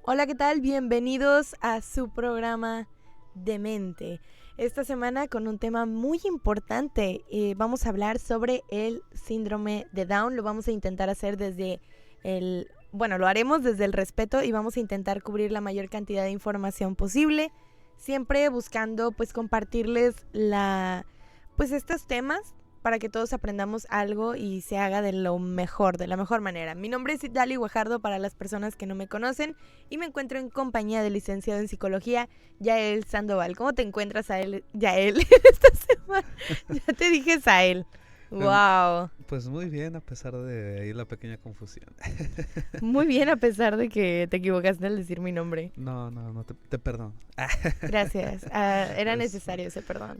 Hola, ¿qué tal? Bienvenidos a su programa Demente. Esta semana con un tema muy importante. Vamos a hablar sobre el síndrome de Down. Lo vamos a intentar hacer lo haremos desde el respeto y vamos a intentar cubrir la mayor cantidad de información posible. Siempre buscando pues compartirles estos temas para que todos aprendamos algo y se haga de la mejor manera. Mi nombre es Idali Guajardo para las personas que no me conocen y me encuentro en compañía del licenciado en psicología, Yael Sandoval. ¿Cómo te encuentras, Yael, esta semana? Ya te dije Sael. Pues, Wow. pues muy bien, a pesar de ahí la pequeña confusión. Muy bien, a pesar de que te equivocaste al decir mi nombre. No, te perdono. Gracias. Era Es, necesario ese perdón.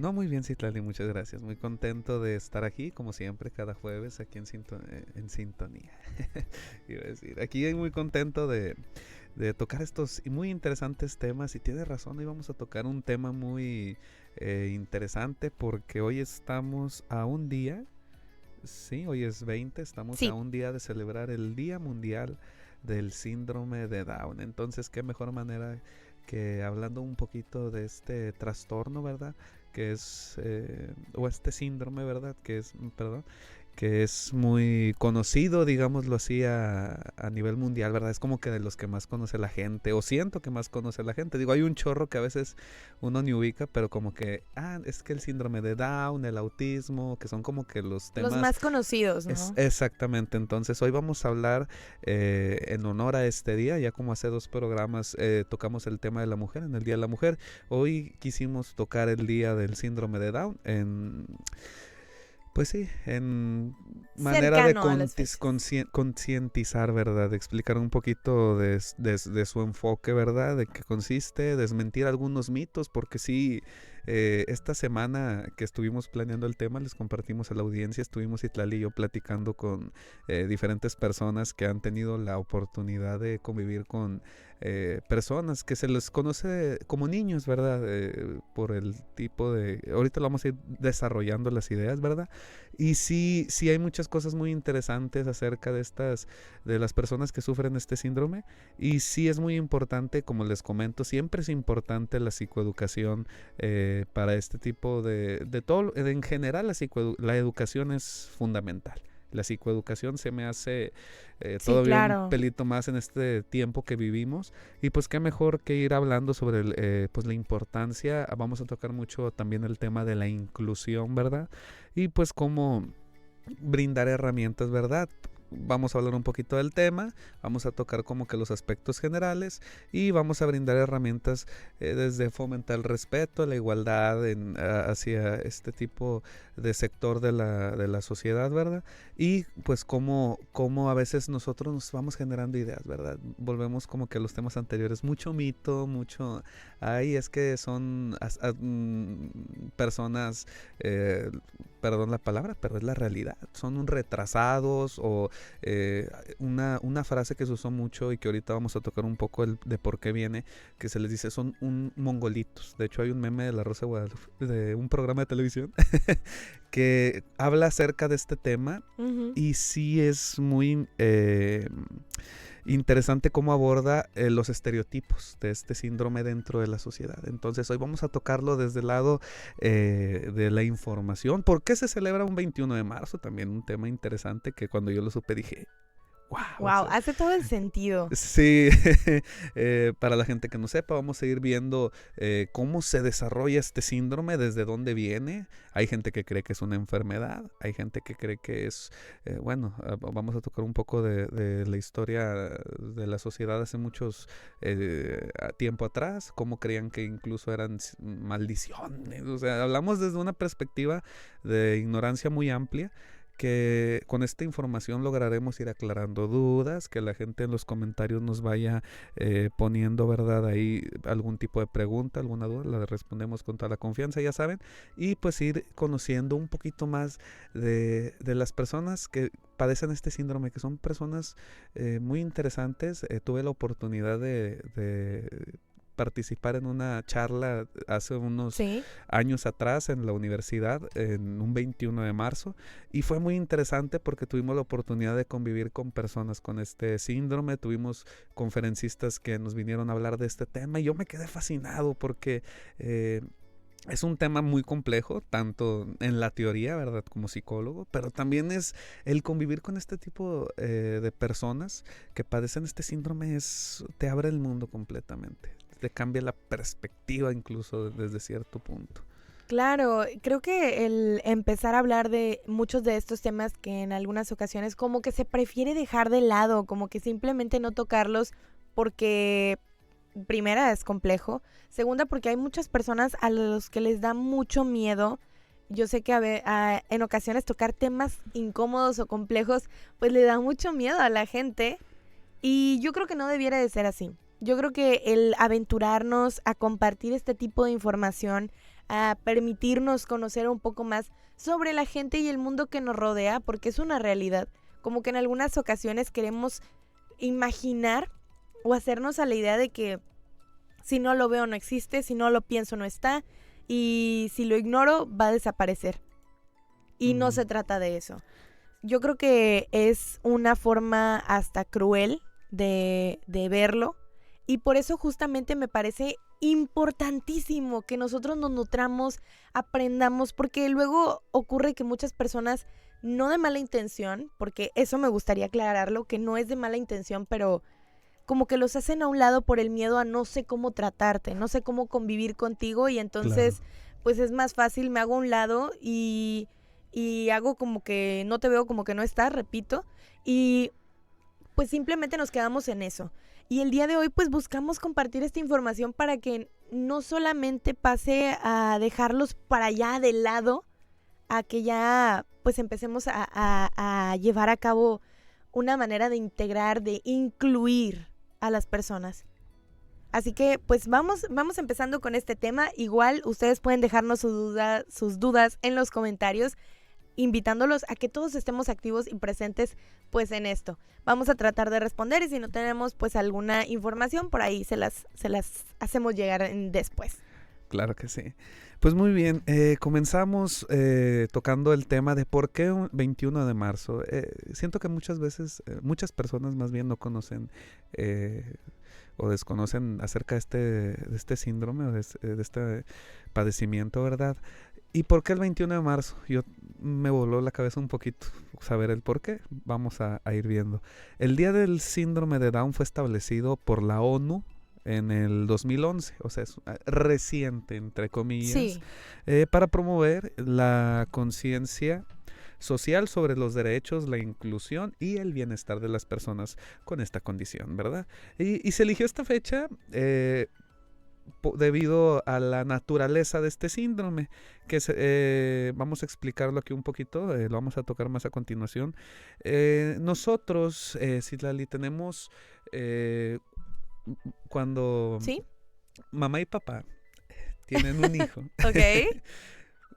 no, muy bien, Citlali, muchas gracias. Muy contento de estar aquí, como siempre, cada jueves aquí en sintonía. Iba a decir, aquí muy contento de tocar estos muy interesantes temas. Y tienes razón, hoy vamos a tocar un tema muy interesante porque hoy estamos a un día. Sí, hoy es 20, estamos a Sí. un día de celebrar el Día Mundial del Síndrome de Down. Entonces, qué mejor manera que hablando un poquito de este trastorno, ¿verdad? Que es, o este síndrome, ¿verdad? Perdón, que es muy conocido, digámoslo así, a nivel mundial, ¿verdad? Es como que de los que más conoce la gente, o siento que más conoce la gente. Digo, hay un chorro que a veces uno ni ubica, pero como que, es que el síndrome de Down, el autismo, que son como que los Los temas. más conocidos, Es ¿no? exactamente, entonces hoy vamos a hablar en honor a este día, ya como hace 2 programas tocamos el tema de la mujer, en el Día de la Mujer. Hoy quisimos tocar el Día del Síndrome de Down pues sí, en manera de Cercano a las fechas. concientizar, ¿verdad? De explicar un poquito de su enfoque, ¿verdad? De qué consiste, desmentir algunos mitos, porque sí, esta semana que estuvimos planeando el tema, les compartimos a la audiencia, estuvimos Itlali y yo platicando con diferentes personas que han tenido la oportunidad de convivir con personas que se les conoce como niños, ¿verdad? Por el tipo de... Ahorita lo vamos a ir desarrollando las ideas, ¿verdad? Y sí hay muchas cosas muy interesantes acerca de las personas que sufren este síndrome. Y sí es muy importante, como les comento, siempre es importante la psicoeducación para este tipo de todo. En general, la educación es fundamental. La psicoeducación se me hace Sí, todavía un claro. pelito más en este tiempo que vivimos. Y pues qué mejor que ir hablando sobre pues la importancia. Vamos a tocar mucho también el tema de la inclusión, ¿verdad? Y pues cómo brindar herramientas, ¿verdad? Vamos a hablar un poquito del tema, vamos a tocar como que los aspectos generales y vamos a brindar herramientas desde fomentar el respeto, la igualdad hacia este tipo de sector de la sociedad, ¿verdad? Y pues cómo a veces nosotros nos vamos generando ideas, ¿verdad? Volvemos como que a los temas anteriores, mucho mito, ay, es que son personas, perdón la palabra, pero es la realidad, son un retrasados o una frase que se usó mucho y que ahorita vamos a tocar un poco de por qué viene, que se les dice son un mongolitos. De hecho hay un meme de La Rosa de Guadalupe, de un programa de televisión, que habla acerca de este tema Ujú. y sí es muy interesante cómo aborda los estereotipos de este síndrome dentro de la sociedad. Entonces hoy vamos a tocarlo desde el lado de la información. ¿Por qué se celebra un 21 de marzo? También un tema interesante que cuando yo lo supe dije, wow, o Wow, sea, hace todo el sentido. sí, para la gente que no sepa, vamos a ir viendo cómo se desarrolla este síndrome, desde dónde viene. Hay gente que cree que es una enfermedad, hay gente que cree que es, vamos a tocar un poco de la historia de la sociedad hace muchos tiempo atrás, cómo creían que incluso eran maldiciones. O sea, hablamos desde una perspectiva de ignorancia muy amplia que con esta información lograremos ir aclarando dudas, que la gente en los comentarios nos vaya poniendo, ¿verdad? Ahí algún tipo de pregunta, alguna duda, la respondemos con toda la confianza, ya saben, y pues ir conociendo un poquito más de las personas que padecen este síndrome, que son personas muy interesantes. Tuve la oportunidad de participar en una charla hace unos Sí. años atrás en la universidad, en un 21 de marzo, y fue muy interesante porque tuvimos la oportunidad de convivir con personas con este síndrome, tuvimos conferencistas que nos vinieron a hablar de este tema y yo me quedé fascinado porque es un tema muy complejo, tanto en la teoría, ¿verdad? Como psicólogo, pero también es el convivir con este tipo de personas que padecen este síndrome, te abre el mundo completamente, te cambia la perspectiva incluso desde cierto punto. Claro, creo que el empezar a hablar de muchos de estos temas que en algunas ocasiones como que se prefiere dejar de lado, como que simplemente no tocarlos porque primera es complejo, segunda porque hay muchas personas a los que les da mucho miedo. Yo sé que en ocasiones tocar temas incómodos o complejos pues le da mucho miedo a la gente y yo creo que no debiera de ser así. Yo creo que el aventurarnos a compartir este tipo de información, a permitirnos conocer un poco más sobre la gente y el mundo que nos rodea, porque es una realidad. Como que en algunas ocasiones queremos imaginar o hacernos a la idea de que si no lo veo no existe, si no lo pienso no está, y si lo ignoro va a desaparecer. Y no se trata de eso. Yo creo que es una forma hasta cruel de verlo, y por eso justamente me parece importantísimo que nosotros nos nutramos, aprendamos, porque luego ocurre que muchas personas, no de mala intención, porque eso me gustaría aclararlo, que no es de mala intención, pero como que los hacen a un lado por el miedo a no sé cómo tratarte, no sé cómo convivir contigo, y entonces Claro. pues es más fácil, me hago a un lado y hago como que no te veo, como que no estás, repito, y pues simplemente nos quedamos en eso. Y el día de hoy pues buscamos compartir esta información para que no solamente pase a dejarlos para allá de lado, a que ya pues empecemos a llevar a cabo una manera de integrar, de incluir a las personas. Así que pues vamos empezando con este tema. Igual ustedes pueden dejarnos sus dudas en los comentarios, invitándolos a que todos estemos activos y presentes pues en esto. Vamos a tratar de responder, y si no tenemos pues alguna información por ahí se las hacemos llegar después. Claro que sí. Pues muy bien, comenzamos tocando el tema de por qué un 21 de marzo. Siento que muchas veces, muchas personas más bien no conocen o desconocen acerca de este síndrome o de este padecimiento, ¿verdad? ¿Y por qué el 21 de marzo? Me voló la cabeza un poquito saber el por qué. Vamos a ir viendo. El Día del Síndrome de Down fue establecido por la ONU en el 2011, o sea, es reciente, entre comillas, Sí. para promover la conciencia social sobre los derechos, la inclusión y el bienestar de las personas con esta condición, ¿verdad? Y se eligió esta fecha debido a la naturaleza de este síndrome, que vamos a explicarlo aquí un poquito, lo vamos a tocar más a continuación. Nosotros, Citlali, tenemos cuando ¿Sí? mamá y papá tienen un hijo, Ok.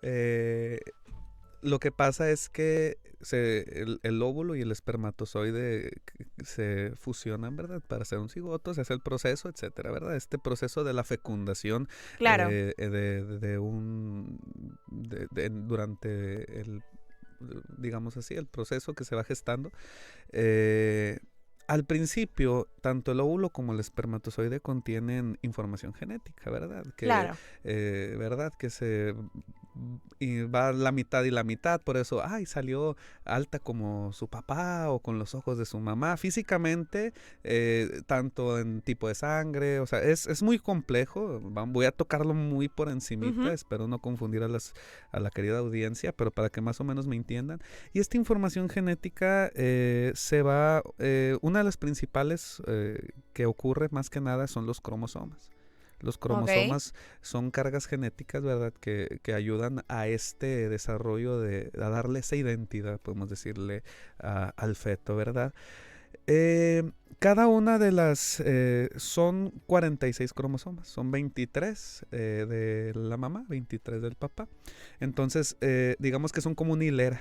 eh, lo que pasa es que el óvulo y el espermatozoide se fusionan, ¿verdad? Para hacer un cigoto, se hace el proceso, etcétera, ¿verdad? Este proceso de la fecundación Claro. durante digamos así, el proceso que se va gestando. Al principio, tanto el óvulo como el espermatozoide contienen información genética, ¿verdad? Claro. ¿Verdad? Y va la mitad y la mitad, por eso, salió alta como su papá o con los ojos de su mamá. Físicamente, tanto en tipo de sangre, o sea, es muy complejo. Voy a tocarlo muy por encimita, espero no confundir a la querida audiencia, pero para que más o menos me entiendan. Y esta información genética una de las principales que ocurre más que nada son los cromosomas. Los cromosomas son cargas genéticas, ¿verdad? Que ayudan a este desarrollo a darle esa identidad, podemos decirle, al feto, ¿verdad? Cada una de las son 46 cromosomas, son 23 de la mamá, 23 del papá. Entonces, digamos que son como una hilera.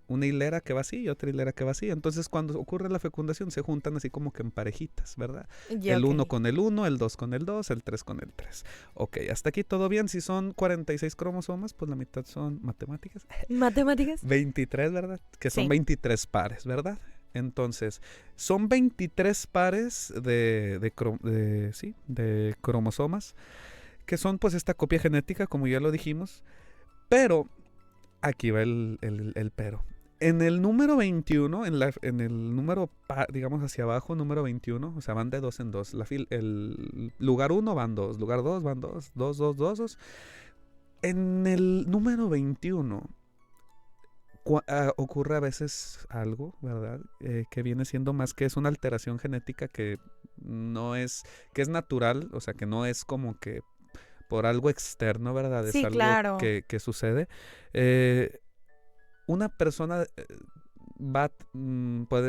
una hilera que va así y otra hilera que va así. Entonces, cuando ocurre la fecundación, se juntan así como que en parejitas, ¿verdad? Ya, El ok. 1 con el 1, el 2 con el 2, el 3 con el 3. Ok, hasta aquí todo bien. Si son 46 cromosomas, pues la mitad son matemáticas. ¿Matemáticas? 23, ¿verdad? Que son Sí. 23 pares, ¿verdad? Entonces, son 23 pares de cromosomas, que son pues esta copia genética, como ya lo dijimos, pero aquí va el pero. En el número 21, en el número, digamos hacia abajo, número 21, o sea, van de dos en dos. El lugar 1 van 2, lugar 2 van 2, 2, 2, 2, 2. En el número 21 ocurre a veces algo, ¿verdad? Que viene siendo más que es una alteración genética que no es, que es natural, o sea, que no es como que por algo externo, ¿verdad? Es Sí, algo claro. que sucede. Eh, una persona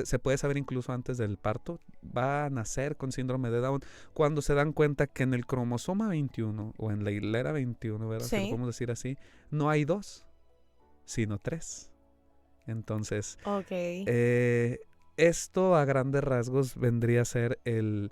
se puede saber incluso antes del parto, va a nacer con síndrome de Down cuando se dan cuenta que en el cromosoma 21 o en la hilera 21, ¿verdad? Si lo Sí. podemos decir así, no hay 2, sino 3. Entonces, Ok. esto a grandes rasgos vendría a ser el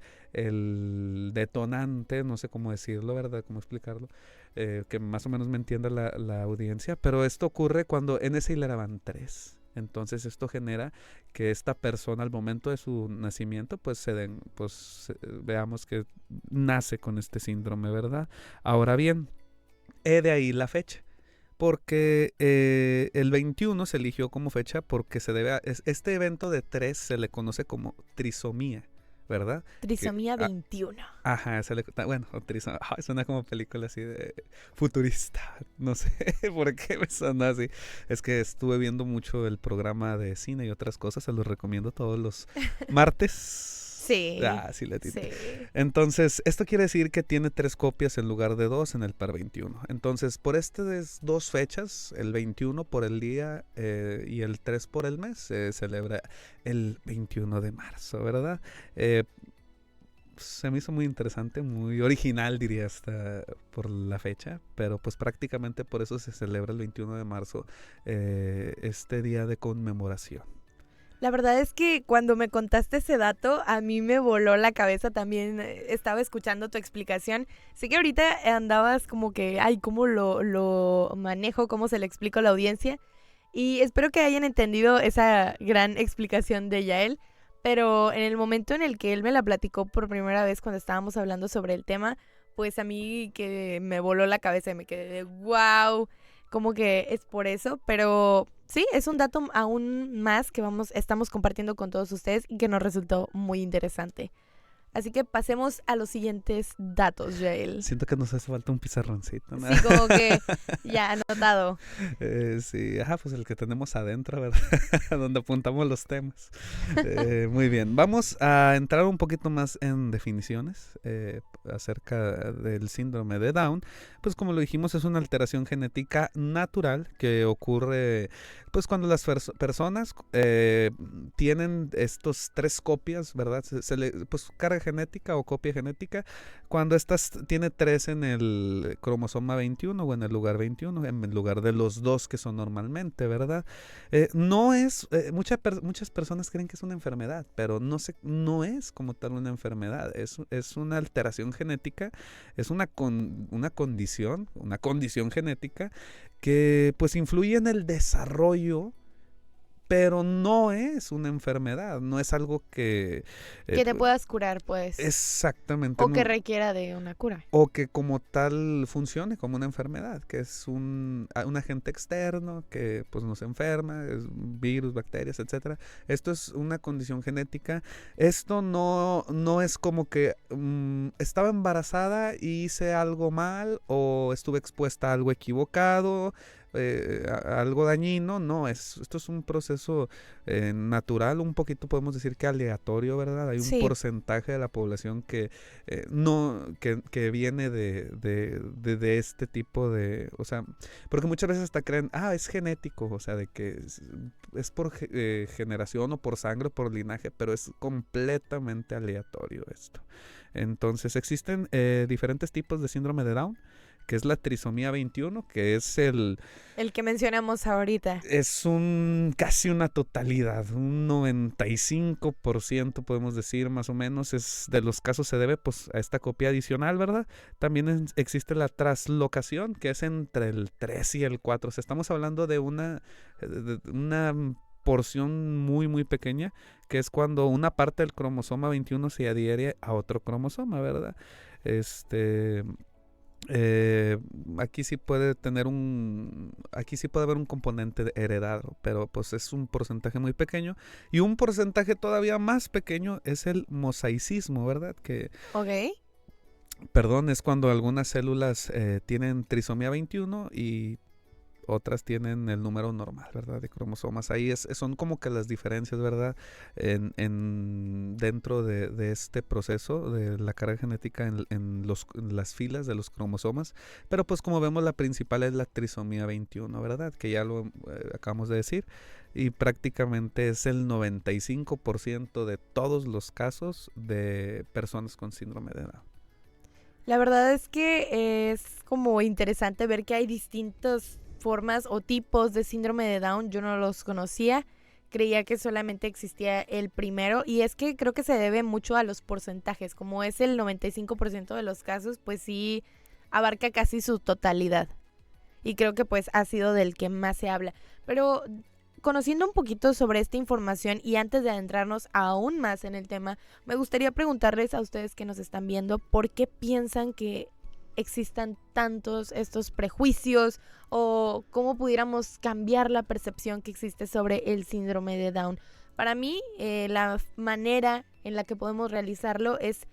detonante, no sé cómo decirlo, ¿verdad? Cómo explicarlo, que más o menos me entienda la audiencia, pero esto ocurre cuando en esa hilera van 3. Entonces esto genera que esta persona al momento de su nacimiento veamos que nace con este síndrome, ¿verdad? Ahora bien, he de ahí la fecha. Porque el 21 se eligió como fecha porque se debe a este evento de 3 se le conoce como trisomía, ¿verdad? Que, Trisomía 21. ajá, bueno, trisomía, suena como película así de futurista, no sé por qué me suena así. Es que estuve viendo mucho el programa de cine y otras cosas, se los recomiendo todos los martes. Sí. Sí, le atiné. Sí. Entonces, esto quiere decir que tiene 3 copias en lugar de 2 en el par 21. Entonces, por estas 2 fechas, el 21 por el día y el 3 por el mes, se celebra el 21 de marzo, ¿verdad? Se me hizo muy interesante, muy original, diría, hasta por la fecha, pero pues prácticamente por eso se celebra el 21 de marzo, este día de conmemoración. La verdad es que cuando me contaste ese dato, a mí me voló la cabeza también. Estaba escuchando tu explicación. Sé que ahorita andabas como que, ay, ¿cómo lo manejo? ¿Cómo se lo explico a la audiencia? Y espero que hayan entendido esa gran explicación de Yael. Pero en el momento en el que él me la platicó por primera vez cuando estábamos hablando sobre el tema, pues a mí que me voló la cabeza y me quedé de wow, como que es por eso, pero sí, es un dato aún más que estamos compartiendo con todos ustedes y que nos resultó muy interesante. Así que pasemos a los siguientes datos, Yael. Siento que nos hace falta un pizarroncito, ¿no? Sí, como que ya anotado. Sí, pues el que tenemos adentro, ¿verdad? Donde apuntamos los temas. Muy bien, vamos a entrar un poquito más en definiciones acerca del síndrome de Down. Pues como lo dijimos, es una alteración genética natural que ocurre pues cuando las personas tienen estos 3 copias, ¿verdad? Pues carga genética o copia genética, cuando estas tiene 3 en el cromosoma 21 o en el lugar 21, en lugar de los 2 que son normalmente, ¿verdad? No es, muchas personas creen que es una enfermedad, pero no es como tal una enfermedad, es una alteración genética, es una condición genética que pues influye en el desarrollo, pero no es una enfermedad, no es algo que Que te puedas curar, pues. exactamente, O que requiera de una cura. o que como tal funcione como una enfermedad, que es un agente externo que pues nos enferma, es virus, bacterias, etcétera. Esto es una condición genética. Esto no es como que estaba embarazada y hice algo mal o estuve expuesta a algo equivocado, a algo dañino. No, esto es un proceso natural, un poquito podemos decir que aleatorio, ¿verdad? Hay un Sí. porcentaje de la población que que viene de este tipo de, o sea, porque muchas veces hasta creen, es genético, o sea, de que es por generación o por sangre o por linaje, pero es completamente aleatorio esto. Entonces existen diferentes tipos de síndrome de Down que es la trisomía 21, que es El que mencionamos ahorita. es casi una totalidad, un 95% podemos decir más o menos, es de los casos se debe pues a esta copia adicional, ¿verdad? También existe la traslocación, que es entre el 3 y el 4. O sea, estamos hablando de una porción muy muy pequeña, que es cuando una parte del cromosoma 21 se adhiere a otro cromosoma, ¿verdad? Este, eh, aquí sí puede haber un componente heredado, pero pues es un porcentaje muy pequeño, y un porcentaje todavía más pequeño es el mosaicismo, ¿verdad? Ok. Perdón, es cuando algunas células tienen trisomía 21 y otras tienen el número normal, ¿verdad? De cromosomas. Ahí son como que las diferencias, ¿verdad? Dentro de este proceso de la carga genética en las filas de los cromosomas. Pero pues como vemos, la principal es la trisomía 21, ¿verdad? Que ya lo acabamos de decir. Y prácticamente es el 95% de todos los casos de personas con síndrome de Down. La verdad es que es como interesante ver que hay distintas formas o tipos de síndrome de Down. Yo no los conocía, creía que solamente existía el primero, y es que creo que se debe mucho a los porcentajes. Como es el 95% de los casos, pues sí abarca casi su totalidad, y creo que pues ha sido del que más se habla. Pero conociendo un poquito sobre esta información y antes de adentrarnos aún más en el tema, me gustaría preguntarles a ustedes que nos están viendo por qué piensan que existan tantos estos prejuicios, o cómo pudiéramos cambiar la percepción que existe sobre el síndrome de Down. Para mí, la manera en la que podemos realizarlo es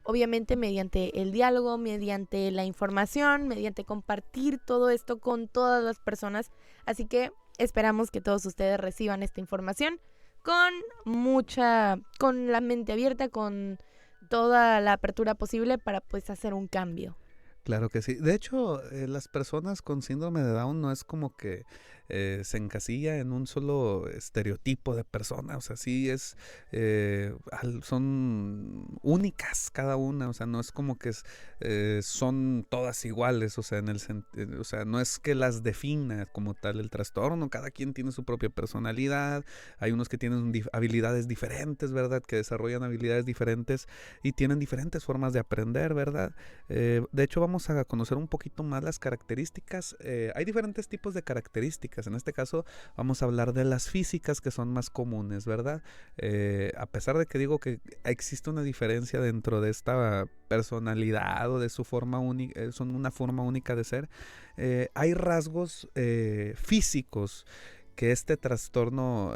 obviamente mediante el diálogo, mediante la información, mediante compartir todo esto con todas las personas. Así que esperamos que todos ustedes reciban esta información con la mente abierta, con toda la apertura posible para pues hacer un cambio. Claro que sí. De hecho, las personas con síndrome de Down no es como que se encasilla en un solo estereotipo de persona. O sea, sí son únicas cada una. O sea, no es como que son todas iguales. O sea, o sea, no es que las defina como tal el trastorno. Cada quien tiene su propia personalidad. Hay unos que tienen habilidades diferentes, ¿verdad? Que desarrollan habilidades diferentes y tienen diferentes formas de aprender, ¿verdad? De hecho, vamos a conocer un poquito más las características. Hay diferentes tipos de características. En este caso vamos a hablar de las físicas, que son más comunes, ¿verdad? A pesar de que digo que existe una diferencia dentro de esta personalidad o de su forma única, son una forma única de ser, hay rasgos físicos que este trastorno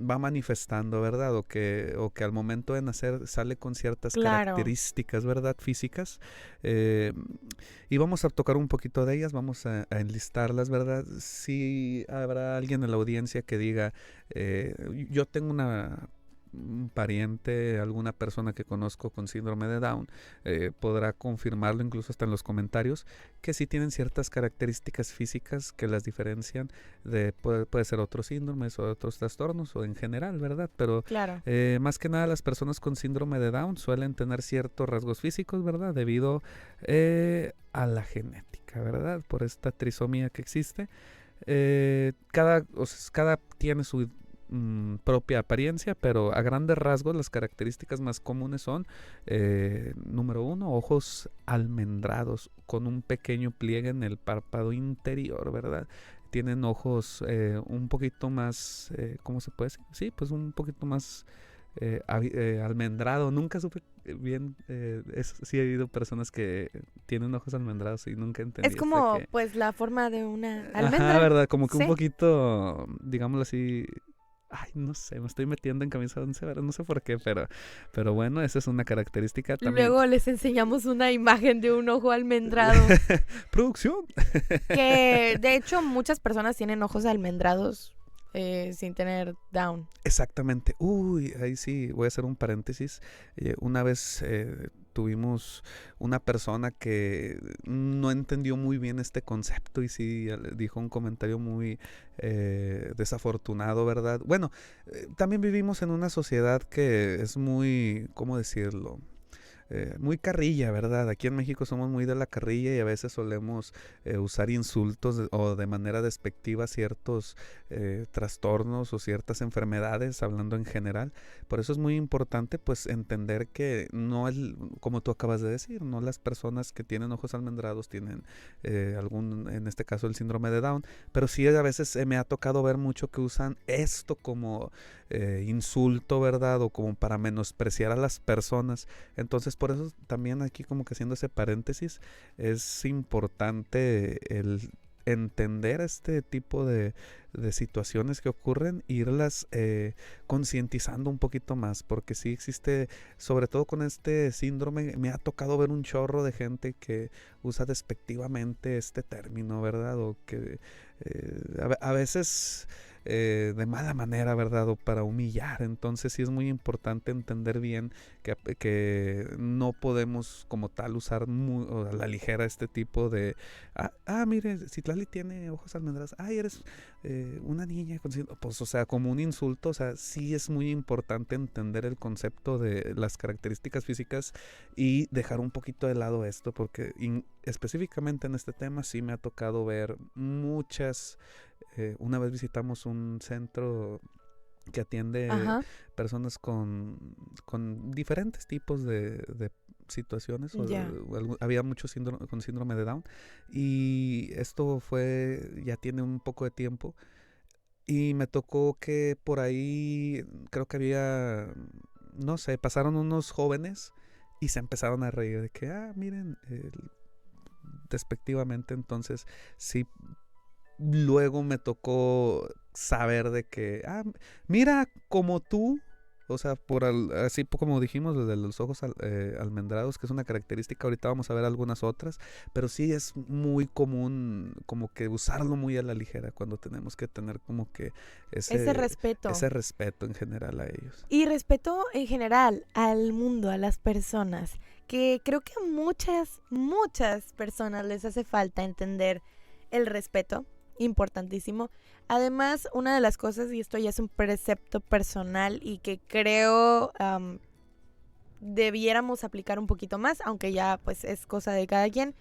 va manifestando, ¿verdad? O que al momento de nacer sale con ciertas características, ¿verdad? Físicas. Y vamos a tocar un poquito de ellas, vamos a enlistarlas, ¿verdad? Si habrá alguien en la audiencia que diga, yo tengo un pariente, alguna persona que conozco con síndrome de Down, podrá confirmarlo incluso hasta en los comentarios, que sí tienen ciertas características físicas que las diferencian puede ser otros síndromes o otros trastornos o en general, ¿verdad? Pero claro, más que nada las personas con síndrome de Down suelen tener ciertos rasgos físicos, ¿verdad? Debido a la genética, ¿verdad? Por esta trisomía que existe. Cada tiene su propia apariencia, pero a grandes rasgos las características más comunes son, número 1, ojos almendrados con un pequeño pliegue en el párpado interior, ¿verdad? Tienen ojos un poquito más, ¿cómo se puede decir? Sí, pues un poquito más almendrado. Nunca supe bien, sí he habido personas que tienen ojos almendrados y nunca entendí. Es como pues la forma de una almendra. Ajá, ¿verdad? Como que ¿sí? Un poquito, digámoslo así. Ay, no sé, me estoy metiendo en camisa de once varas, no sé por qué, pero bueno, esa es una característica también. Luego les enseñamos una imagen de un ojo almendrado. ¡Producción! Que de hecho muchas personas tienen ojos almendrados sin tener Down. Exactamente. Uy, ahí sí, voy a hacer un paréntesis. Una vez tuvimos una persona que no entendió muy bien este concepto y sí dijo un comentario muy desafortunado, ¿verdad? Bueno, también vivimos en una sociedad que es muy, ¿cómo decirlo? muy carrilla, ¿verdad? Aquí en México somos muy de la carrilla y a veces solemos usar insultos o de manera despectiva ciertos trastornos o ciertas enfermedades, hablando en general. Por eso es muy importante pues entender que no es, como tú acabas de decir, no las personas que tienen ojos almendrados tienen en este caso el síndrome de Down, pero sí a veces me ha tocado ver mucho que usan esto como insulto, ¿verdad? O como para menospreciar a las personas. Entonces por eso también aquí como que haciendo ese paréntesis, es importante el entender este tipo de situaciones que ocurren, irlas concientizando un poquito más, porque sí existe, sobre todo con este síndrome, me ha tocado ver un chorro de gente que usa despectivamente este término, ¿verdad? O que a veces de mala manera, ¿verdad? O para humillar. Entonces sí es muy importante entender bien que no podemos como tal usar a la ligera este tipo de mire, Citlali tiene ojos almendrados, ay, eres una niña pues, o sea, como un insulto. O sea, sí es muy importante entender el concepto de las características físicas y dejar un poquito de lado esto, porque específicamente en este tema sí me ha tocado ver muchas. Una vez visitamos un centro que atiende Ajá, personas con diferentes tipos de situaciones. ya. Había muchos con síndrome de Down, y esto ya tiene un poco de tiempo, y me tocó que por ahí creo que había, no sé, pasaron unos jóvenes y se empezaron a reír de que, miren, despectivamente. Entonces sí, luego me tocó saber de que, mira, como tú, o sea, así como dijimos, lo de los ojos almendrados, que es una característica. Ahorita vamos a ver algunas otras, pero sí es muy común como que usarlo muy a la ligera, cuando tenemos que tener como que Ese ese, respeto. ese respeto en general a ellos. Y respeto en general al mundo, a las personas, que creo que a muchas personas les hace falta entender el respeto, importantísimo. Además, una de las cosas, y esto ya es un precepto personal y que creo debiéramos aplicar un poquito más, aunque ya pues es cosa de cada quien,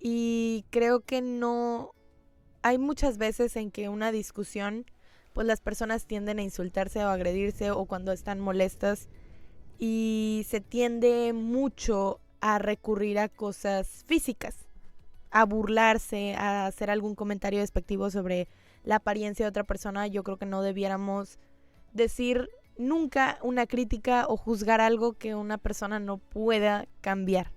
y creo que no, hay muchas veces en que una discusión, pues las personas tienden a insultarse o agredirse o cuando están molestas y se tiende mucho a recurrir a cosas físicas, a burlarse, a hacer algún comentario despectivo sobre la apariencia de otra persona. Yo creo que no debiéramos decir nunca una crítica o juzgar algo que una persona no pueda cambiar.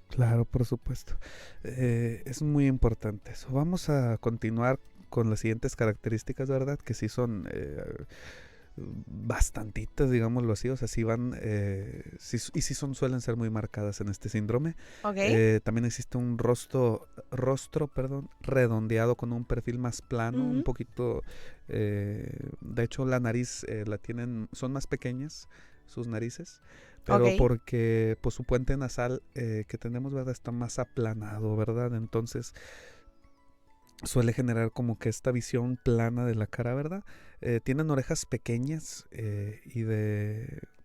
Claro, por supuesto. Es muy importante eso. Vamos a continuar con las siguientes características, ¿verdad? Que sí son bastantitas, digámoslo así. O sea, sí van, y sí suelen ser muy marcadas en este síndrome. ¿Ok? También existe un rostro, perdón, redondeado con un perfil más plano, un Ujú. poquito, de hecho la nariz son más pequeñas sus narices, pero Ok. porque pues su puente nasal que tenemos, ¿verdad? Está más aplanado, ¿verdad? Entonces suele generar como que esta visión plana de la cara, ¿verdad? Tienen orejas pequeñas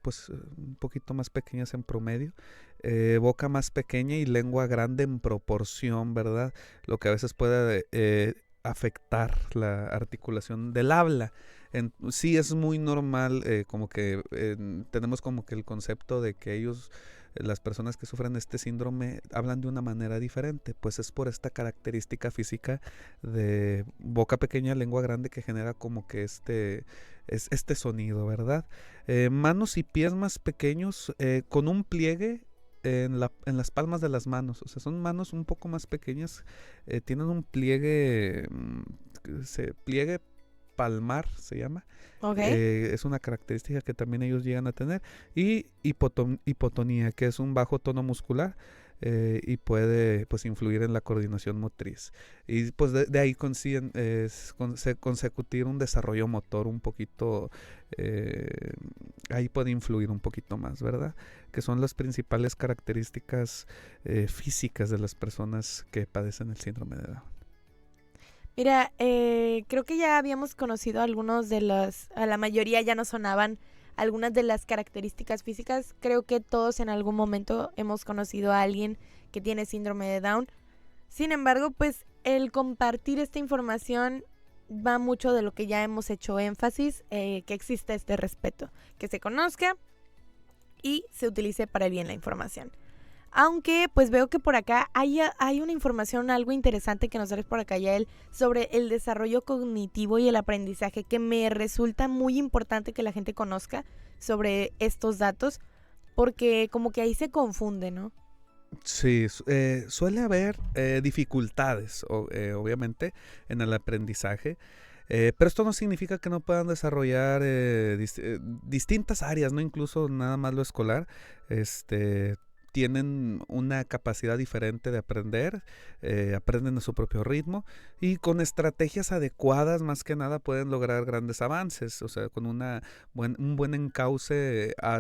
pues un poquito más pequeñas en promedio, boca más pequeña y lengua grande en proporción, ¿verdad? Lo que a veces puede afectar la articulación del habla. Sí es muy normal, como que tenemos como que el concepto de que las personas que sufren este síndrome hablan de una manera diferente, pues es por esta característica física de boca pequeña, lengua grande, que genera como que este sonido, ¿verdad? Manos y pies más pequeños, con un pliegue en las palmas de las manos. O sea, son manos un poco más pequeñas, tienen un pliegue, pliegue palmar se llama. Ok. Es una característica que también ellos llegan a tener. Y hipotonía, que es un bajo tono muscular, y puede pues influir en la coordinación motriz. Y pues de ahí consiguen consecutir un desarrollo motor un poquito, ahí puede influir un poquito más, ¿verdad? Que son las principales características físicas de las personas que padecen el síndrome de Down. Mira, creo que ya habíamos conocido algunos de los, a la mayoría ya nos sonaban algunas de las características físicas. Creo que todos en algún momento hemos conocido a alguien que tiene síndrome de Down. Sin embargo, pues el compartir esta información va mucho de lo que ya hemos hecho énfasis, que existe este respeto, que se conozca y se utilice para el bien la información. Aunque pues veo que por acá hay una información algo interesante que nos traes por acá, Yael, sobre el desarrollo cognitivo y el aprendizaje, que me resulta muy importante que la gente conozca sobre estos datos, porque como que ahí se confunde, ¿no? Sí, suele haber dificultades, obviamente, en el aprendizaje, pero esto no significa que no puedan desarrollar distintas áreas, ¿no? Incluso nada más lo escolar, tienen una capacidad diferente de aprender, aprenden a su propio ritmo y con estrategias adecuadas, más que nada, pueden lograr grandes avances, o sea, con un buen encauce a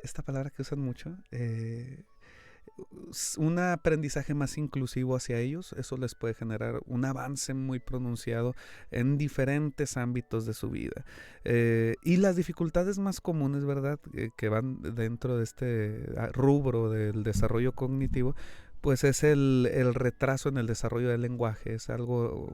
esta palabra que usan mucho, un aprendizaje más inclusivo hacia ellos, eso les puede generar un avance muy pronunciado en diferentes ámbitos de su vida. Y las dificultades más comunes, ¿verdad?, que van dentro de este rubro del desarrollo cognitivo, pues es el retraso en el desarrollo del lenguaje. Es algo,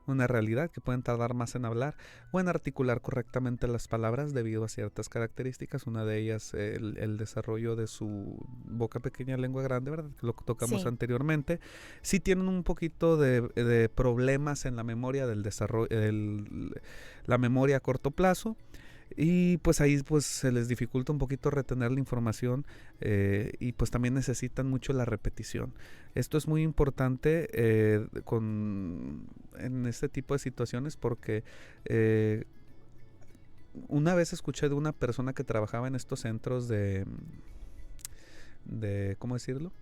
una realidad, que pueden tardar más en hablar o en articular correctamente las palabras debido a ciertas características. Una de ellas, el desarrollo de su boca pequeña, lengua grande, ¿verdad?, que lo tocamos anteriormente. Sí tienen un poquito de problemas en la memoria del desarrollo, la memoria a corto plazo. Y pues ahí pues se les dificulta un poquito retener la información, y pues también necesitan mucho la repetición. Esto es muy importante en este tipo de situaciones porque una vez escuché de una persona que trabajaba en estos centros de ¿cómo decirlo?,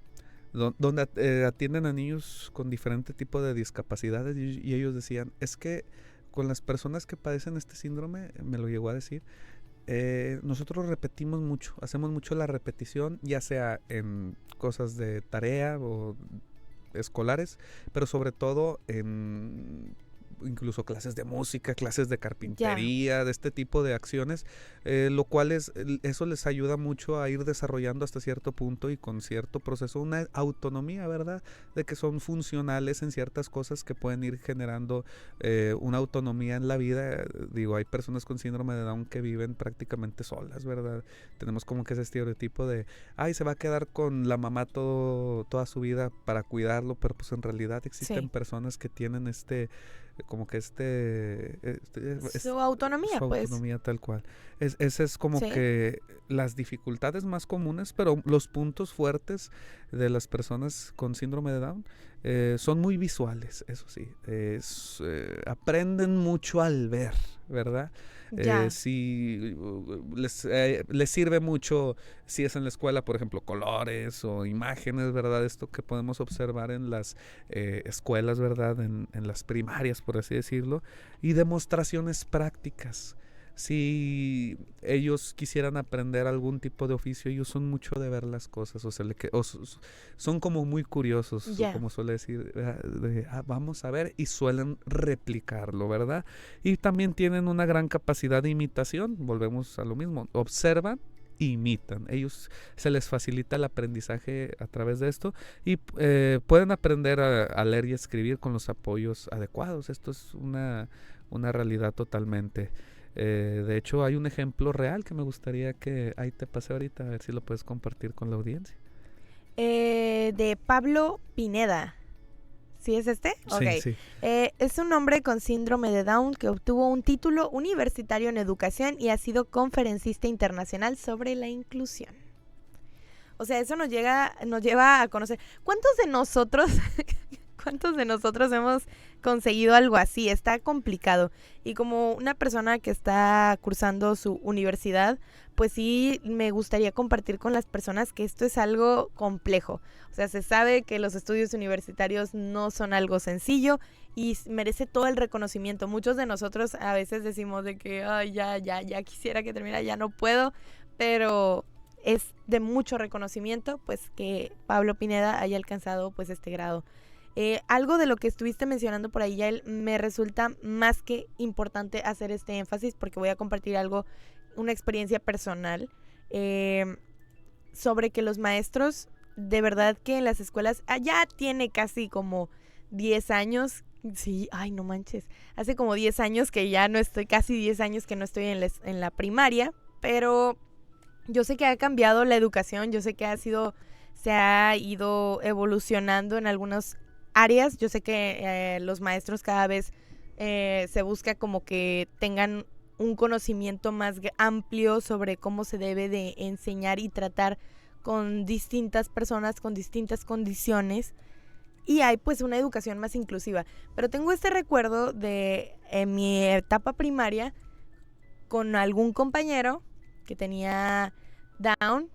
donde atienden a niños con diferente tipo de discapacidades, y ellos decían, es que con las personas que padecen este síndrome, me lo llegó a decir, nosotros repetimos mucho, hacemos mucho la repetición, ya sea en cosas de tarea o escolares, pero sobre todo en incluso clases de música, clases de carpintería, de este tipo de acciones, lo cual eso les ayuda mucho a ir desarrollando hasta cierto punto y con cierto proceso una autonomía, ¿verdad?, de que son funcionales en ciertas cosas que pueden ir generando una autonomía en la vida. Digo, hay personas con síndrome de Down que viven prácticamente solas, ¿verdad? Tenemos como que ese estereotipo de, se va a quedar con la mamá toda su vida para cuidarlo, pero pues en realidad existen personas que tienen su autonomía, su autonomía tal cual. Ese es como que las dificultades más comunes, pero los puntos fuertes de las personas con síndrome de Down son muy visuales, eso sí. Aprenden mucho al ver, ¿verdad? Si les sirve mucho, si es en la escuela, por ejemplo, colores o imágenes, ¿verdad? Esto que podemos observar en las escuelas, ¿verdad? En las primarias, por así decirlo, y demostraciones prácticas. Si ellos quisieran aprender algún tipo de oficio, ellos son mucho de ver las cosas, son como muy curiosos, como suele decir, vamos a ver, y suelen replicarlo, ¿verdad? Y también tienen una gran capacidad de imitación, volvemos a lo mismo, observan, imitan. Ellos se les facilita el aprendizaje a través de esto y pueden aprender a leer y escribir con los apoyos adecuados. Esto es una realidad totalmente. De hecho, hay un ejemplo real que me gustaría que ahí te pasé ahorita, a ver si lo puedes compartir con la audiencia. De Pablo Pineda. ¿Sí es este? Sí. Es un hombre con síndrome de Down que obtuvo un título universitario en educación y ha sido conferencista internacional sobre la inclusión. O sea, eso nos lleva a conocer. ¿Cuántos de nosotros hemos conseguido algo así? Está complicado. Y como una persona que está cursando su universidad, pues sí me gustaría compartir con las personas que esto es algo complejo. O sea, se sabe que los estudios universitarios no son algo sencillo y merece todo el reconocimiento. Muchos de nosotros a veces decimos de que ya quisiera que termine, ya no puedo, pero es de mucho reconocimiento pues que Pablo Pineda haya alcanzado pues este grado. Algo de lo que estuviste mencionando por ahí, Yael, me resulta más que importante hacer este énfasis porque voy a compartir una experiencia personal sobre que los maestros, de verdad que en las escuelas, ya tiene casi como 10 años, sí, ay no manches, hace como 10 años que ya no estoy, casi 10 años que no estoy en la primaria, pero yo sé que ha cambiado la educación, yo sé que se ha ido evolucionando en algunas áreas, yo sé que los maestros cada vez se busca como que tengan un conocimiento más amplio sobre cómo se debe de enseñar y tratar con distintas personas, con distintas condiciones, y hay pues una educación más inclusiva. Pero tengo este recuerdo de en mi etapa primaria con algún compañero que tenía Down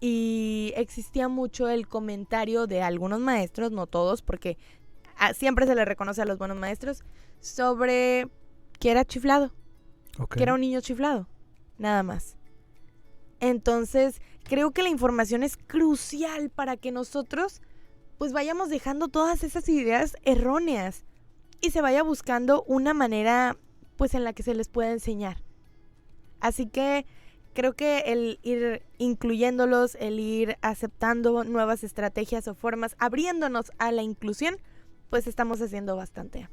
y existía mucho el comentario de algunos maestros, no todos, porque siempre se le reconoce a los buenos maestros, sobre que era chiflado, que era un niño chiflado, nada más. Entonces, creo que la información es crucial para que nosotros pues vayamos dejando todas esas ideas erróneas y se vaya buscando una manera pues en la que se les pueda enseñar. Así que creo que el ir incluyéndolos, el ir aceptando nuevas estrategias o formas, abriéndonos a la inclusión, pues estamos haciendo bastante.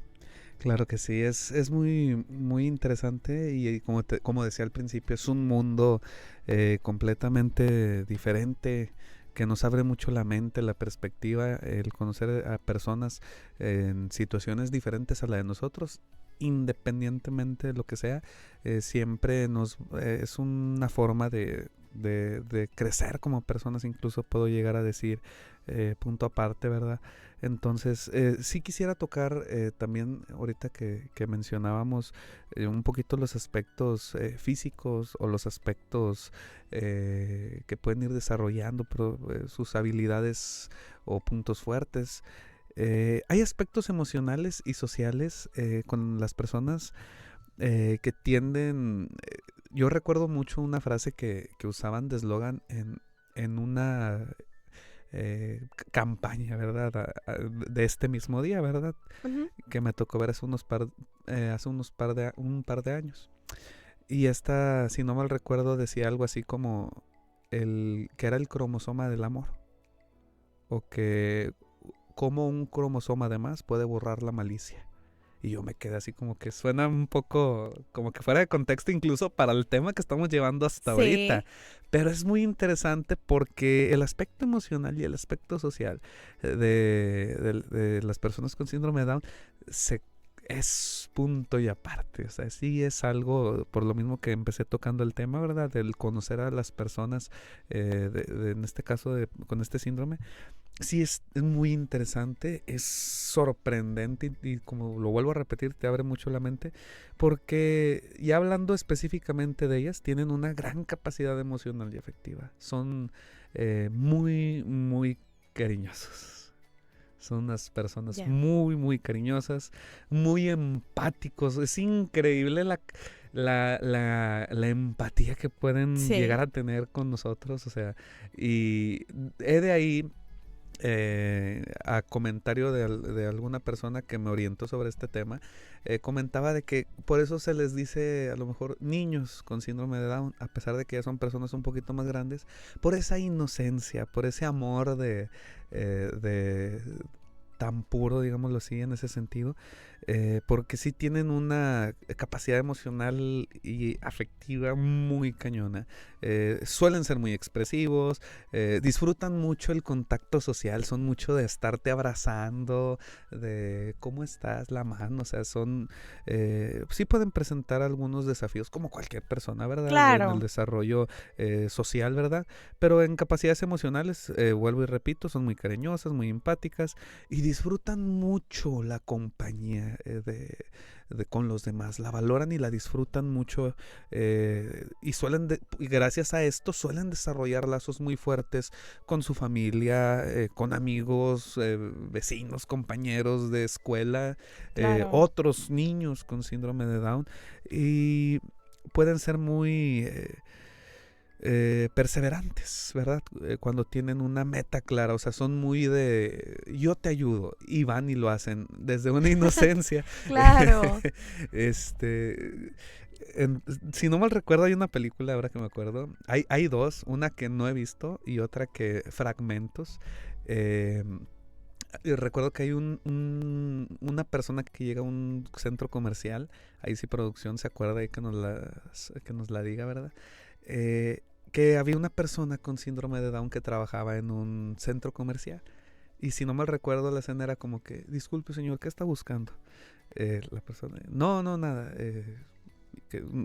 Claro que sí, es muy, muy interesante y como decía al principio, es un mundo completamente diferente que nos abre mucho la mente, la perspectiva, el conocer a personas en situaciones diferentes a la de nosotros, independientemente de lo que sea, siempre es una forma de crecer como personas, incluso puedo llegar a decir punto aparte, ¿verdad? Entonces, sí quisiera tocar también, ahorita que mencionábamos un poquito los aspectos físicos o los aspectos que pueden ir desarrollando sus habilidades o puntos fuertes. Hay aspectos emocionales y sociales con las personas que tienden... yo recuerdo mucho una frase que usaban de eslogan en una campaña, ¿verdad? De este mismo día, ¿verdad? Uh-huh. Que me tocó ver hace un par de años. Y esta, si no mal recuerdo, decía algo así como que era el cromosoma del amor. O que como un cromosoma de más puede borrar la malicia. Y yo me quedé así como que suena un poco como que fuera de contexto incluso para el tema que estamos llevando hasta ahorita. Pero es muy interesante porque el aspecto emocional y el aspecto social de las personas con síndrome de Down es punto y aparte. O sea, sí es algo, por lo mismo que empecé tocando el tema, ¿verdad? Del conocer a las personas, en este caso con este síndrome. Sí, es muy interesante, es sorprendente y como lo vuelvo a repetir, te abre mucho la mente, porque ya hablando específicamente de ellas, tienen una gran capacidad emocional y afectiva. Son muy, muy cariñosos. Son unas personas muy, muy cariñosas, muy empáticos. Es increíble la empatía que pueden llegar a tener con nosotros. O sea, y he de ahí... a comentario de alguna persona que me orientó sobre este tema, comentaba de que por eso se les dice a lo mejor niños con síndrome de Down, a pesar de que ya son personas un poquito más grandes, por esa inocencia, por ese amor de tan puro, digámoslo así, en ese sentido, porque sí tienen una capacidad emocional y afectiva muy cañona. Suelen ser muy expresivos, disfrutan mucho el contacto social, son mucho de estarte abrazando, de cómo estás, la mano, o sea, sí pueden presentar algunos desafíos como cualquier persona, ¿verdad? Claro. En el desarrollo social, ¿verdad? Pero en capacidades emocionales, vuelvo y repito, son muy cariñosas, muy empáticas y disfrutan mucho la compañía con los demás, la valoran y la disfrutan mucho y gracias a esto suelen desarrollar lazos muy fuertes con su familia, con amigos, vecinos, compañeros de escuela, Claro. otros niños con síndrome de Down y pueden ser muy perseverantes, ¿verdad? Cuando tienen una meta clara, o sea, son muy de yo te ayudo y van y lo hacen desde una inocencia. Claro. Este, si no mal recuerdo, hay una película, ahora que me acuerdo, hay dos, una que no he visto y otra que fragmentos. eh, y recuerdo que hay una persona que llega a un centro comercial, ahí sí producción se acuerda y que nos la diga, ¿verdad? Que había una persona con síndrome de Down que trabajaba en un centro comercial. Y si no mal recuerdo, la escena era como que, disculpe señor, ¿qué está buscando? La persona, no, no, nada.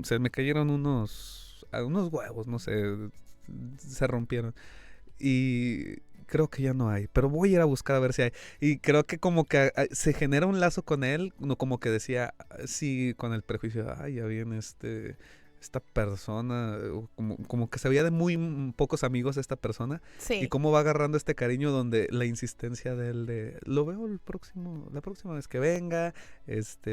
Se me cayeron unos huevos, no sé, se rompieron. Y creo que ya no hay, pero voy a ir a buscar a ver si hay. Y creo que como que se genera un lazo con él, no como que decía, sí, con el prejuicio, ay, ya viene esta persona, como que se veía de muy pocos amigos esta persona, y Sí. cómo va agarrando este cariño donde la insistencia de él lo veo la próxima vez que venga,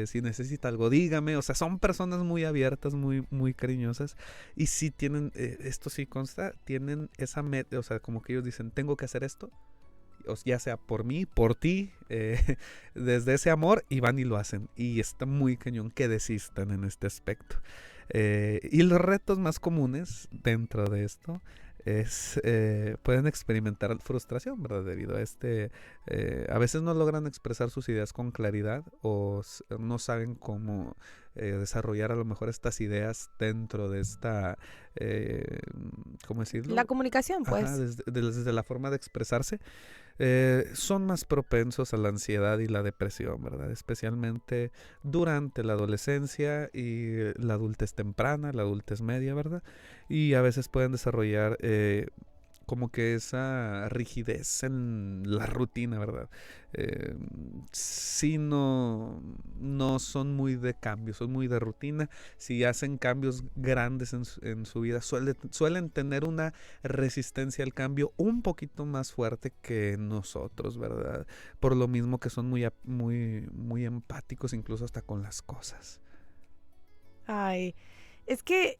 si necesita algo, dígame, o sea, son personas muy abiertas, muy, muy cariñosas, y sí tienen, esto sí consta, tienen esa meta, o sea, como que ellos dicen, tengo que hacer esto, ya sea por mí, por ti, desde ese amor, y van y lo hacen. Y está muy cañón que desistan en este aspecto. Y los retos más comunes dentro de esto pueden experimentar frustración, ¿verdad? Debido a a veces no logran expresar sus ideas con claridad o no saben cómo desarrollar a lo mejor estas ideas dentro de ¿cómo La decirlo? comunicación, Ajá, pues. desde la forma de expresarse. Son más propensos a la ansiedad y la depresión, ¿verdad? Especialmente durante la adolescencia y la adultez temprana, la adultez media, ¿verdad? Y a veces pueden desarrollar como que esa rigidez en la rutina, ¿verdad? Eh, sí, no son muy de cambio, son muy de rutina. Si hacen cambios grandes en su vida, suelen tener una resistencia al cambio un poquito más fuerte que nosotros, ¿verdad? Por lo mismo que son muy, muy empáticos incluso hasta con las cosas. Ay, es que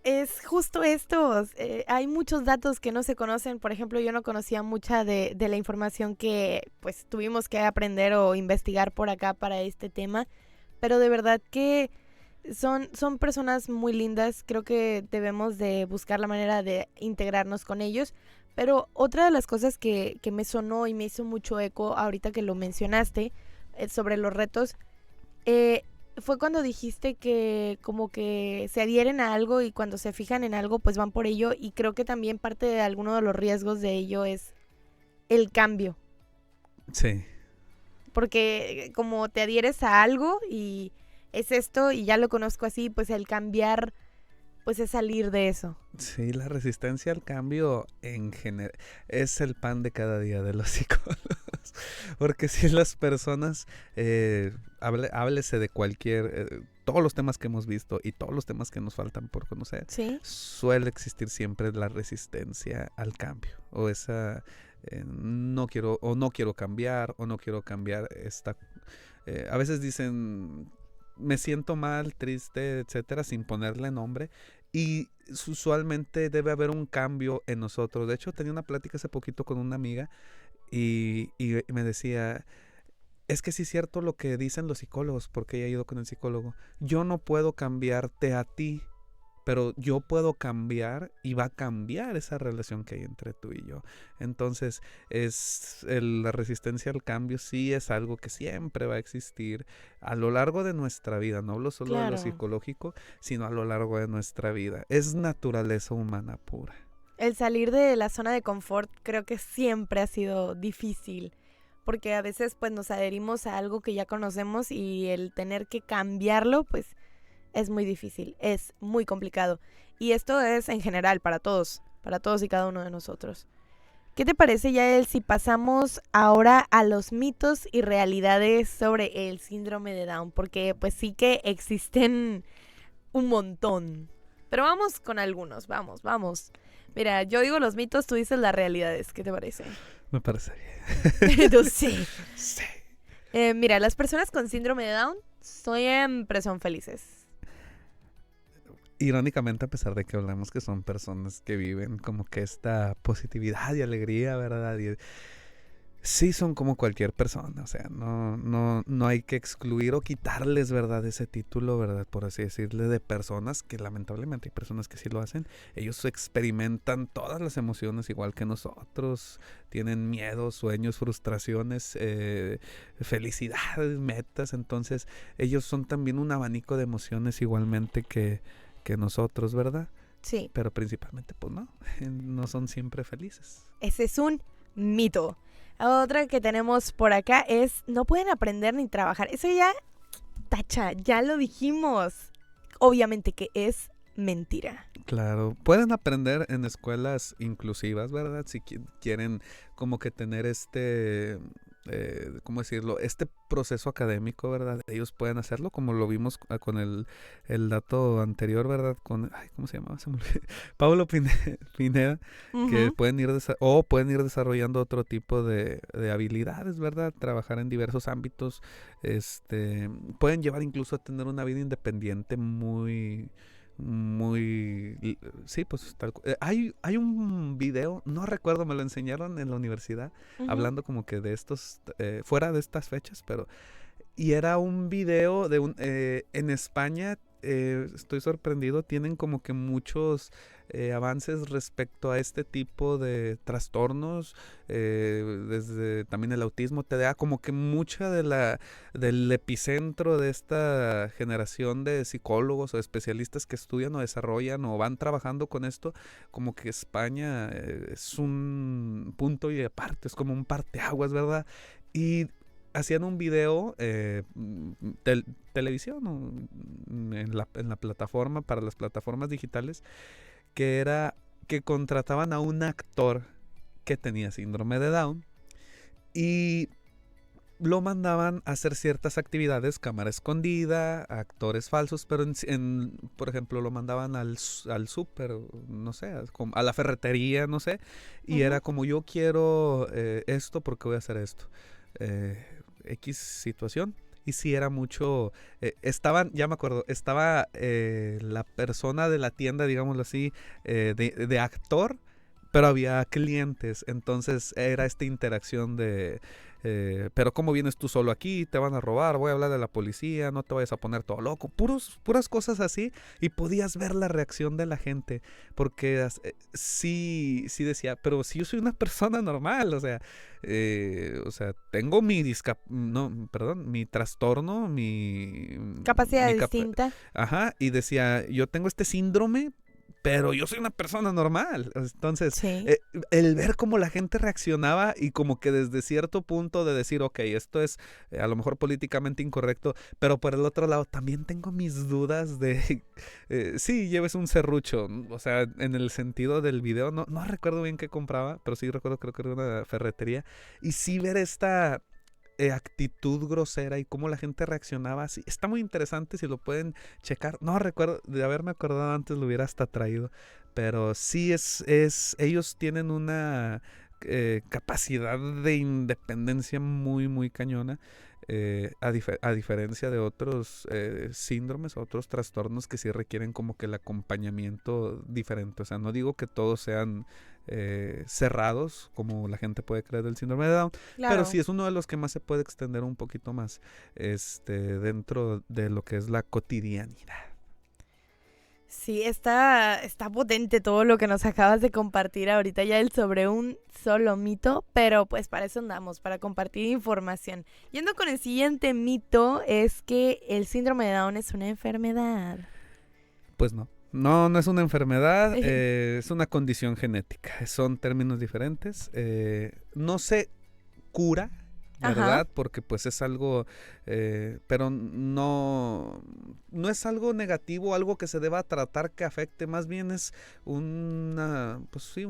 es justo esto. Hay muchos datos que no se conocen. Por ejemplo, yo no conocía mucha de la información que pues tuvimos que aprender o investigar por acá para este tema. Pero de verdad que son personas muy lindas. Creo que debemos de buscar la manera de integrarnos con ellos. Pero otra de las cosas que me sonó y me hizo mucho eco ahorita que lo mencionaste sobre los retos, eh, fue cuando dijiste que como que se adhieren a algo y cuando se fijan en algo pues van por ello, y creo que también parte de alguno de los riesgos de ello es el cambio, Sí. porque como te adhieres a algo y es esto y ya lo conozco así, pues el cambiar pues es salir de eso. Sí, la resistencia al cambio en general es el pan de cada día de los psicólogos. Porque si las personas, háblese de todos los temas que hemos visto y todos los temas que nos faltan por conocer, Sí, suele existir siempre la resistencia al cambio. O esa, no quiero cambiar, o no quiero cambiar esta. A veces dicen, me siento mal, triste, etcétera, sin ponerle nombre. Y usualmente debe haber un cambio en nosotros. De hecho, tenía una plática hace poquito con una amiga y me decía, es que sí es cierto lo que dicen los psicólogos, porque ella ha ido con el psicólogo. Yo no puedo cambiarte a ti, pero yo puedo cambiar y va a cambiar esa relación que hay entre tú y yo. Entonces, la resistencia al cambio sí es algo que siempre va a existir a lo largo de nuestra vida. No hablo solo de lo claro. psicológico, sino a lo largo de nuestra vida. Es naturaleza humana pura. El salir de la zona de confort creo que siempre ha sido difícil, porque a veces pues nos adherimos a algo que ya conocemos y el tener que cambiarlo pues es muy difícil, es muy complicado. Y esto es en general para todos y cada uno de nosotros. ¿Qué te parece, Yael, si pasamos ahora a los mitos y realidades sobre el síndrome de Down? Porque pues sí que existen un montón. Pero vamos con algunos, vamos. Mira, yo digo los mitos, tú dices las realidades. ¿Qué te parece? Me parece bien. Tú sí. Sí. Mira, las personas con síndrome de Down siempre son felices. irónicamente, a pesar de que hablamos que son personas que viven como que esta positividad y alegría, ¿verdad? Y sí son como cualquier persona, o sea, no hay que excluir o quitarles, ¿verdad? Ese título, ¿verdad? Por así decirle, de personas que lamentablemente hay personas que sí lo hacen. Ellos experimentan todas las emociones igual que nosotros, tienen miedos, sueños, frustraciones, felicidades, metas, entonces ellos son también un abanico de emociones igualmente que nosotros, ¿verdad? Sí, Pero principalmente, pues no son siempre felices. ese es un mito. Otra que tenemos por acá es no pueden aprender ni trabajar. Eso ya, tacha, ya lo dijimos. Obviamente que es mentira. Claro, pueden aprender en escuelas inclusivas, ¿verdad? Si quieren como que tener ¿cómo decirlo? Este proceso académico, ¿verdad? Ellos pueden hacerlo como lo vimos con el dato anterior, ¿verdad? Ay, ¿cómo se llamaba? Se me olvidó. Pablo Pineda, que Ujú. pueden ir desarrollando otro tipo de habilidades, ¿verdad? Trabajar en diversos ámbitos, pueden llevar incluso a tener una vida independiente sí, pues hay un video, no recuerdo, me lo enseñaron en la universidad, Ujú. hablando como que de estos, fuera de estas fechas, pero y era un video en España, estoy sorprendido, tienen como que muchos avances respecto a este tipo de trastornos, desde también el autismo, TDA, como que mucha del epicentro de esta generación de psicólogos o especialistas que estudian o desarrollan o van trabajando con esto, como que España es un punto y aparte, es como un parteaguas, ¿verdad? Y hacían un video, televisión o en la plataforma, para las plataformas digitales, que era que contrataban a un actor que tenía síndrome de Down y lo mandaban a hacer ciertas actividades, cámara escondida, actores falsos, pero por ejemplo, lo mandaban al súper, no sé, a la ferretería, no sé, y Ujú. era como yo quiero esto porque voy a hacer esto. X situación. Y sí era mucho, ya me acuerdo, estaba la persona de la tienda, digámoslo así, de actor, pero había clientes, entonces era esta interacción pero ¿cómo vienes tú solo aquí? Te van a robar, voy a hablar de la policía, no te vayas a poner todo loco, puras cosas así, y podías ver la reacción de la gente, porque sí decía, pero si yo soy una persona normal, o sea, tengo no, perdón, mi trastorno, Capacidad mi distinta. ajá, y decía, yo tengo este síndrome, pero yo soy una persona normal. Entonces, Sí. eh, el ver cómo la gente reaccionaba y como que desde cierto punto de decir, ok, esto es a lo mejor políticamente incorrecto, pero por el otro lado también tengo mis dudas de, sí, lleves un serrucho, o sea, en el sentido del video, no recuerdo bien qué compraba, pero sí recuerdo, creo que era una ferretería, y sí ver esta actitud grosera y cómo la gente reaccionaba así. Está muy interesante si lo pueden checar. No recuerdo, de haberme acordado antes lo hubiera hasta traído. Pero sí ellos tienen una capacidad de independencia muy, muy cañona. A diferencia de otros síndromes, otros trastornos que sí requieren como que el acompañamiento diferente. O sea, no digo que todos sean cerrados, como la gente puede creer del síndrome de Down, pero sí Claro. es uno de los que más se puede extender un poquito más dentro de lo que es la cotidianidad. Sí, está potente todo lo que nos acabas de compartir ahorita ya el sobre un solo mito, pero pues para eso andamos, para compartir información. Yendo con el siguiente mito es que el síndrome de Down es una enfermedad. Pues no. No es una enfermedad, es una condición genética. Son términos diferentes. No se cura, Ajá. ¿verdad? Porque pues es algo, pero no es algo negativo, algo que se deba tratar que afecte, más bien es pues sí,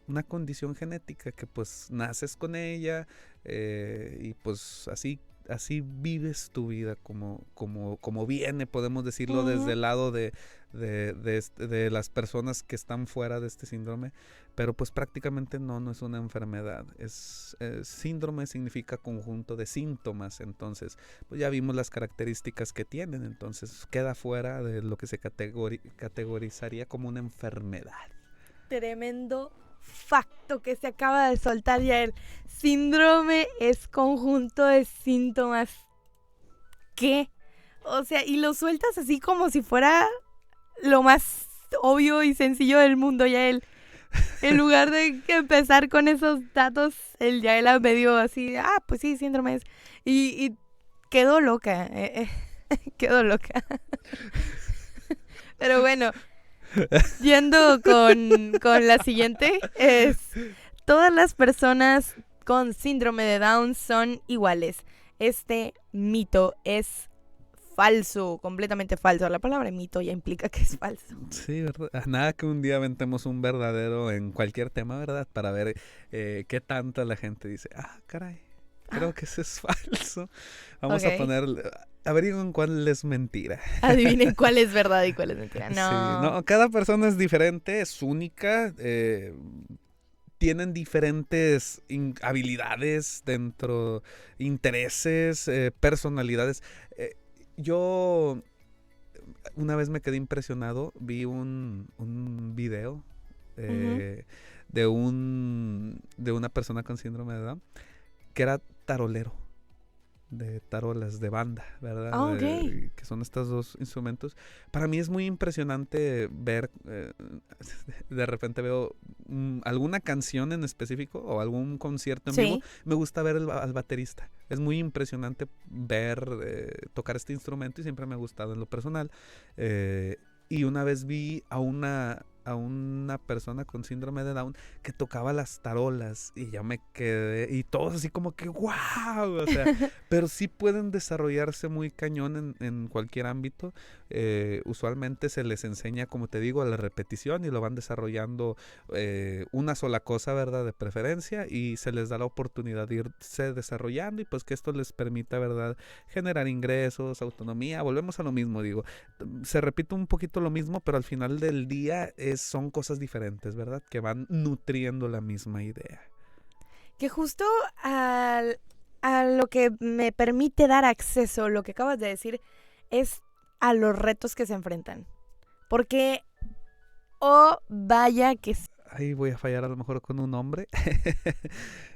una condición genética que pues naces con ella y pues así así vives tu vida como viene, podemos decirlo, desde el lado de las personas que están fuera de este síndrome, pero pues prácticamente no es una enfermedad. Síndrome significa conjunto de síntomas, entonces pues ya vimos las características que tienen, entonces queda fuera de lo que se categorizaría como una enfermedad. Tremendo facto que se acaba de soltar ya. El síndrome es conjunto de síntomas. ¿Qué? O sea, y lo sueltas así como si fuera lo más obvio y sencillo del mundo. Ya él, en lugar de empezar con esos datos, él ya medio así, pues sí, síndrome es. Y quedó loca. Quedó loca. Pero bueno, yendo con la siguiente, todas las personas con síndrome de Down son iguales. Este mito es falso, completamente falso. La palabra mito ya implica que es falso. Sí, ¿verdad? Nada que un día aventemos un verdadero en cualquier tema, ¿verdad? Para ver qué tanta la gente dice, caray, creo que eso es falso. Vamos a poner, averigüen cuál es mentira. Adivinen cuál es verdad y cuál es mentira. No, cada persona es diferente, es única, tienen diferentes habilidades dentro, intereses, personalidades. Yo una vez me quedé impresionado, vi un video de una persona con síndrome de Down que era tarolero, de tarolas, de banda, ¿verdad? Okay. Que son estos dos instrumentos. Para mí es muy impresionante ver, de repente veo alguna canción en específico o algún concierto en vivo. Me gusta ver al baterista. Es muy impresionante ver tocar este instrumento y siempre me ha gustado en lo personal. Y una vez vi a una persona con síndrome de Down que tocaba las tarolas y ya me quedé, y todos así como que ¡wow! O sea, pero sí pueden desarrollarse muy cañón en cualquier ámbito. Usualmente se les enseña, como te digo, a la repetición y lo van desarrollando una sola cosa, ¿verdad? De preferencia, y se les da la oportunidad de irse desarrollando y pues que esto les permita, ¿verdad? Generar ingresos, autonomía. Volvemos a lo mismo, digo. Se repite un poquito lo mismo, pero al final del día son cosas diferentes, ¿verdad? Que van nutriendo la misma idea. Que justo a lo que me permite dar acceso, lo que acabas de decir, es a los retos que se enfrentan. Porque, vaya que... Ahí voy a fallar a lo mejor con un nombre.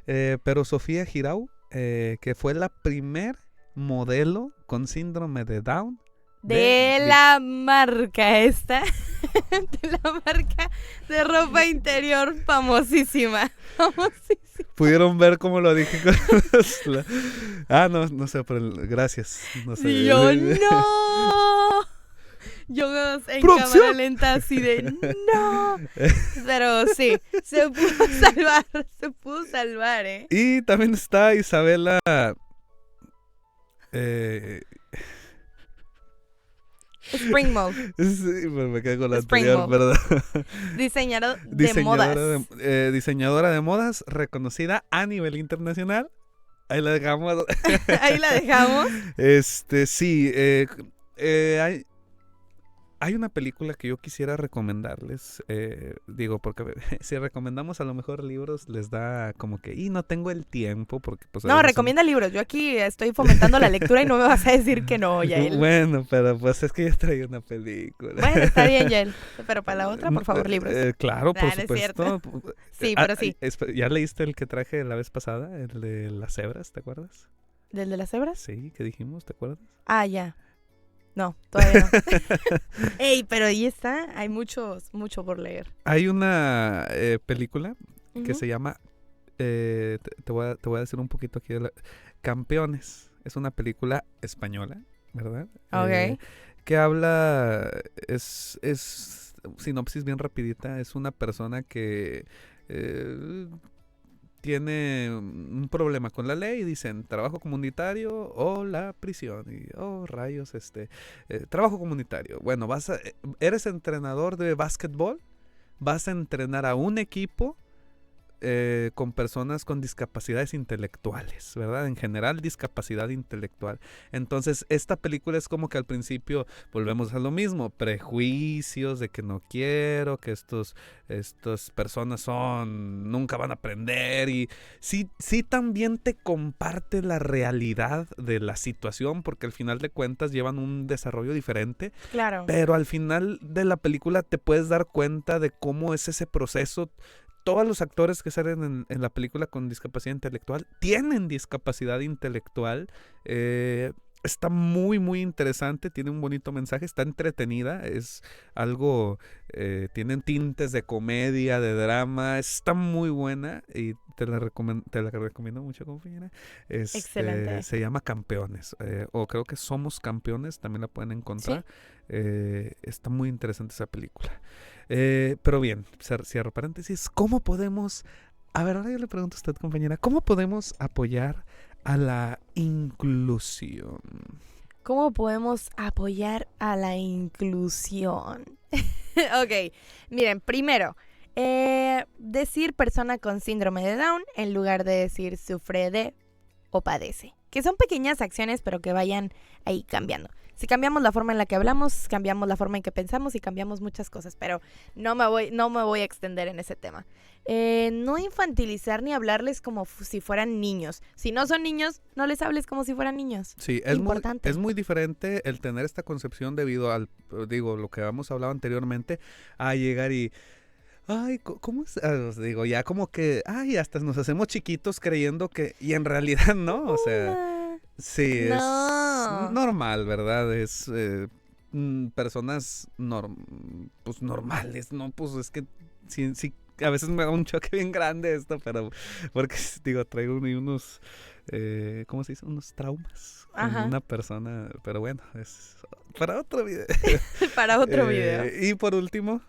Pero Sofía Girau, que fue la primer modelo con síndrome de Down. De la marca esta, de la marca de ropa interior famosísima. ¿Pudieron ver cómo lo dije? No sé, pero gracias. No sé. Yo no. Yo en cámara lenta así de no. Pero sí, se pudo salvar, ¿eh? Y también está Isabela... Spring Mall. Sí, pero me quedé con la anterior, ¿verdad? Diseñadora de modas. Diseñadora de modas, reconocida a nivel internacional. Ahí la dejamos. Ahí la dejamos. Sí. Hay una película que yo quisiera recomendarles. Digo, porque si recomendamos a lo mejor libros, les da como que... Y no tengo el tiempo porque... pues no, recomienda libros. Yo aquí estoy fomentando la lectura y no me vas a decir que no, Yael. Bueno, pero pues es que ya traía una película. Bueno, está bien, Yael. Pero para la otra, por favor, libros. Claro, por supuesto. Sí, pero sí. ¿Ya leíste el que traje la vez pasada? El de las cebras, ¿te acuerdas? ¿Del de las cebras? Sí, que dijimos, ¿te acuerdas? Ya. No, todavía no. Ey, pero ahí está, hay mucho por leer. Hay una película que se llama, te voy a decir un poquito aquí de Campeones. Es una película española, ¿verdad? Ok. Que habla, es sinopsis bien rapidita, es una persona que... tiene un problema con la ley y dicen trabajo comunitario o la prisión y rayos, trabajo comunitario. Bueno, eres entrenador de básquetbol, vas a entrenar a un equipo con personas con discapacidades intelectuales, ¿verdad? En general, discapacidad intelectual. Entonces, esta película es como que al principio volvemos a lo mismo, prejuicios de que no quiero, que estas personas nunca van a aprender, y sí también te comparte la realidad de la situación, porque al final de cuentas llevan un desarrollo diferente. Claro. Pero al final de la película te puedes dar cuenta de cómo es ese proceso. Todos los actores que salen en la película con discapacidad intelectual tienen discapacidad intelectual. Está muy, muy interesante. Tiene un bonito mensaje. Está entretenida. Es algo... tienen tintes de comedia, de drama. Está muy buena y te la recomiendo mucho, compañera. Excelente. Se llama Campeones. O creo que Somos Campeones. También la pueden encontrar. ¿Sí? Está muy interesante esa película. Pero bien, cierro paréntesis. ¿Cómo podemos... A ver, ahora yo le pregunto a usted, compañera, ¿cómo podemos apoyar a la inclusión? ¿Cómo podemos apoyar a la inclusión? Ok, miren, primero, decir persona con síndrome de Down en lugar de decir sufre de o padece. Que son pequeñas acciones, pero que vayan ahí cambiando. Si cambiamos la forma en la que hablamos, cambiamos la forma en que pensamos y cambiamos muchas cosas, pero no me voy a extender en ese tema. No infantilizar ni hablarles como si fueran niños. Si no son niños, no les hables como si fueran niños. Sí, es muy diferente el tener esta concepción debido al, lo que habíamos hablado anteriormente, a llegar y... Ay, ¿cómo es? Digo, ya como que, hasta nos hacemos chiquitos creyendo que, y en realidad no, o sea... Sí, no. Es normal, ¿verdad? Es personas pues normales, ¿no? Pues es que sí, a veces me da un choque bien grande esto, pero porque traigo unos, ¿cómo se dice? Unos traumas con una persona, pero bueno, es para otro video. Para otro video. Y por último,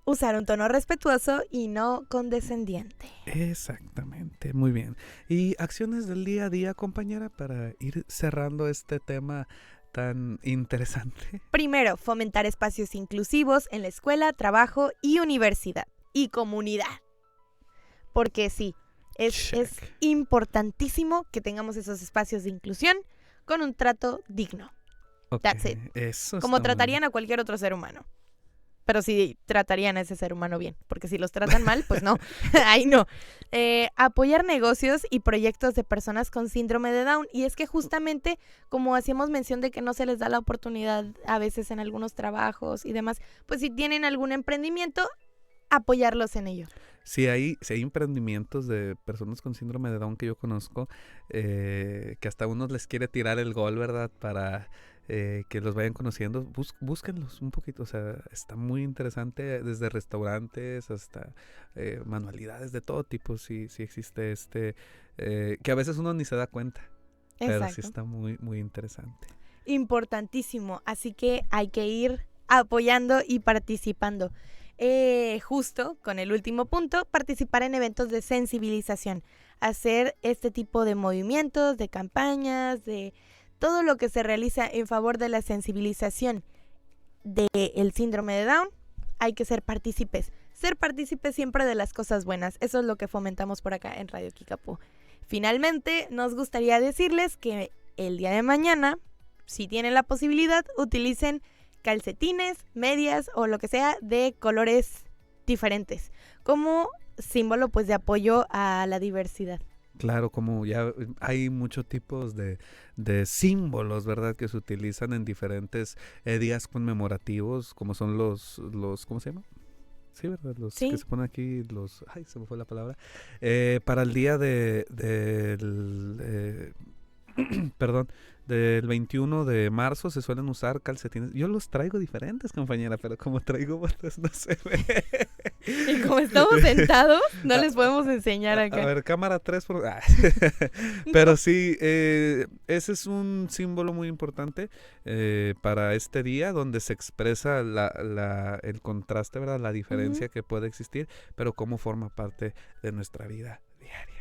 usar un tono respetuoso y no condescendiente. Exactamente, muy bien. ¿Y acciones del día a día, compañera, para ir cerrando este tema tan interesante? Primero, fomentar espacios inclusivos en la escuela, trabajo y universidad y comunidad. Porque sí, es importantísimo que tengamos esos espacios de inclusión con un trato digno. Okay, That's it. Eso como tratarían a cualquier otro ser humano. Pero sí tratarían a ese ser humano bien, porque si los tratan mal, pues no, ahí no. Apoyar negocios y proyectos de personas con síndrome de Down. Y es que justamente, como hacíamos mención de que no se les da la oportunidad a veces en algunos trabajos y demás, pues si tienen algún emprendimiento, apoyarlos en ello. Sí, hay emprendimientos de personas con síndrome de Down que yo conozco, que hasta unos les quiere tirar el gol, ¿verdad? Para... que los vayan conociendo, búsquenlos un poquito, o sea, está muy interesante, desde restaurantes hasta manualidades de todo tipo, sí existe que a veces uno ni se da cuenta. Exacto. Pero sí está muy, muy interesante. Importantísimo, así que hay que ir apoyando y participando. Justo con el último punto, participar en eventos de sensibilización, hacer este tipo de movimientos, de campañas, de todo lo que se realiza en favor de la sensibilización del síndrome de Down. Hay que ser partícipes siempre de las cosas buenas. Eso es lo que fomentamos por acá en Radio Kickapoo. Finalmente, nos gustaría decirles que el día de mañana, si tienen la posibilidad, utilicen calcetines, medias o lo que sea de colores diferentes, como símbolo pues de apoyo a la diversidad. Claro, como ya hay muchos tipos de símbolos, ¿verdad? Que se utilizan en diferentes días conmemorativos, como son los ¿cómo se llama? Sí, ¿verdad? Los que se ponen aquí, se me fue la palabra. Para el día perdón, del 21 de marzo se suelen usar calcetines. Yo los traigo diferentes, compañera, pero como traigo botas no se ve. Y como estamos sentados, no les podemos enseñar acá. A ver, cámara 3. Pero sí, ese es un símbolo muy importante para este día, donde se expresa el contraste, ¿verdad? La diferencia que puede existir, pero cómo forma parte de nuestra vida diaria.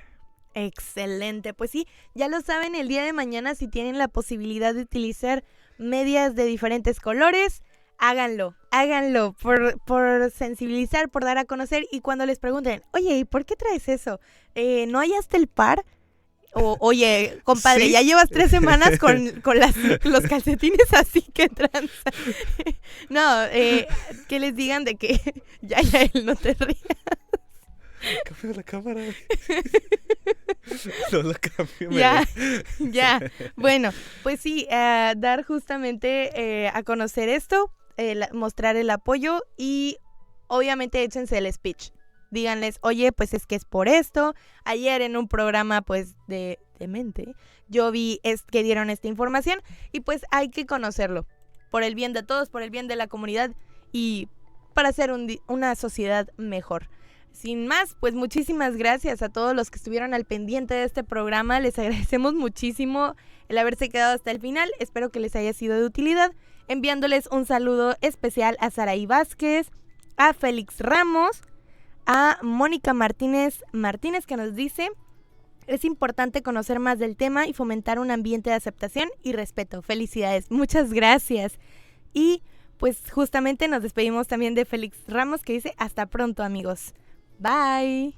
Excelente, pues sí, ya lo saben, el día de mañana si tienen la posibilidad de utilizar medias de diferentes colores, háganlo por sensibilizar, por dar a conocer. Y cuando les pregunten, oye, ¿y por qué traes eso? ¿No hallaste el par? O, oye, compadre, ¿Sí? ya llevas 3 semanas con los calcetines así, que tranza. No, que les digan de que ya, él no te rías. Cambia la cámara. No la cambio. Ya. Bueno, pues sí, dar justamente a conocer esto, mostrar el apoyo y obviamente échense el speech. Díganles, oye, pues es que es por esto. Ayer en un programa pues de mente, yo vi que dieron esta información y pues hay que conocerlo. Por el bien de todos, por el bien de la comunidad y para hacer una sociedad mejor. Sin más, pues muchísimas gracias a todos los que estuvieron al pendiente de este programa. Les agradecemos muchísimo el haberse quedado hasta el final. Espero que les haya sido de utilidad. Enviándoles un saludo especial a Saraí Vázquez, a Félix Ramos, a Mónica Martínez que nos dice: es importante conocer más del tema y fomentar un ambiente de aceptación y respeto. Felicidades, muchas gracias. Y pues justamente nos despedimos también de Félix Ramos, que dice: hasta pronto, amigos. Bye.